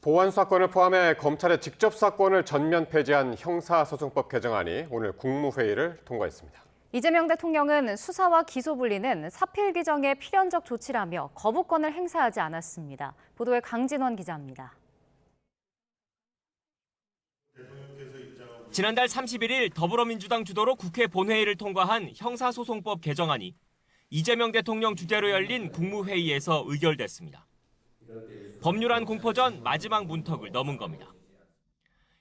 보안 수사권을 포함해 검찰의 직접 수사권을 전면 폐지한 형사소송법 개정안이 오늘 국무회의를 통과했습니다. 이재명 대통령은 수사와 기소 분리는 사필 규정의 필연적 조치라며 거부권을 행사하지 않았습니다. 보도에 강진원 기자입니다. 지난달 31일 더불어민주당 주도로 국회 본회의를 통과한 형사소송법 개정안이 이재명 대통령 주재로 열린 국무회의에서 의결됐습니다. 법률안 공포 전 마지막 문턱을 넘은 겁니다.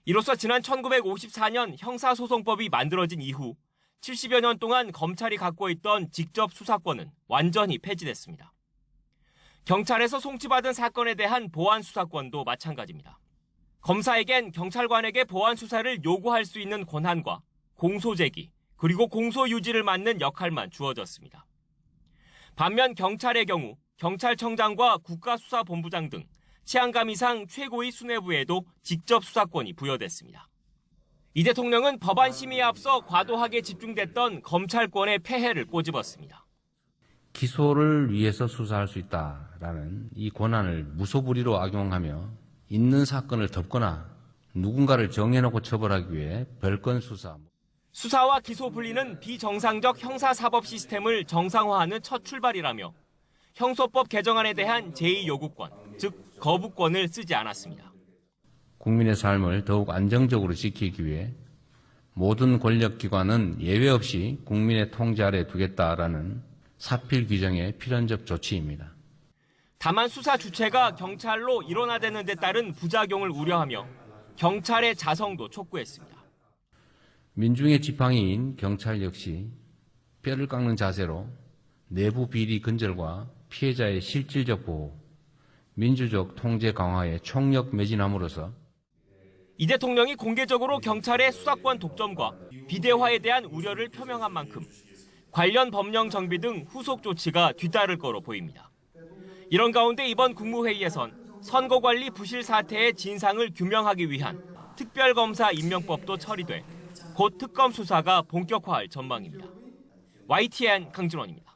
이로써 지난 1954년 형사소송법이 만들어진 이후 70여 년 동안 검찰이 갖고 있던 직접 수사권은 완전히 폐지됐습니다. 경찰에서 송치받은 사건에 대한 보안 수사권도 마찬가지입니다. 검사에겐 경찰관에게 보안 수사를 요구할 수 있는 권한과 공소 제기, 그리고 공소 유지를 맡는 역할만 주어졌습니다. 반면 경찰의 경우 경찰청장과 국가수사본부장 등 치안감 이상 최고위 수뇌부에도 직접 수사권이 부여됐습니다. 이 대통령은 법안 심의에 앞서 과도하게 집중됐던 검찰권의 폐해를 꼬집었습니다. 기소를 위해서 수사할 수 있다라는 이 권한을 무소불위로 악용하며 있는 사건을 덮거나 누군가를 정해놓고 처벌하기 위해 별건 수사. 수사와 기소 분리는 비정상적 형사사법 시스템을 정상화하는 첫 출발이라며 형소법 개정안에 대한 제2요구권, 즉 거부권을 쓰지 않았습니다. 국민의 삶을 더욱 안정적으로 지키기 위해 모든 권력기관은 예외 없이 국민의 통제 아래 두겠다라는 사필 규정의 필연적 조치입니다. 다만 수사 주체가 경찰로 일원화되는 데 따른 부작용을 우려하며 경찰의 자성도 촉구했습니다. 민중의 지팡이인 경찰 역시 뼈를 깎는 자세로 내부 비리 근절과 피해자의 실질적 보호, 민주적 통제 강화에 총력 매진함으로써 이 대통령이 공개적으로 경찰의 수사권 독점과 비대화에 대한 우려를 표명한 만큼 관련 법령 정비 등 후속 조치가 뒤따를 거로 보입니다. 이런 가운데 이번 국무회의에선 선거관리 부실 사태의 진상을 규명하기 위한 특별검사 임명법도 처리돼 곧 특검 수사가 본격화할 전망입니다. YTN 강진원입니다.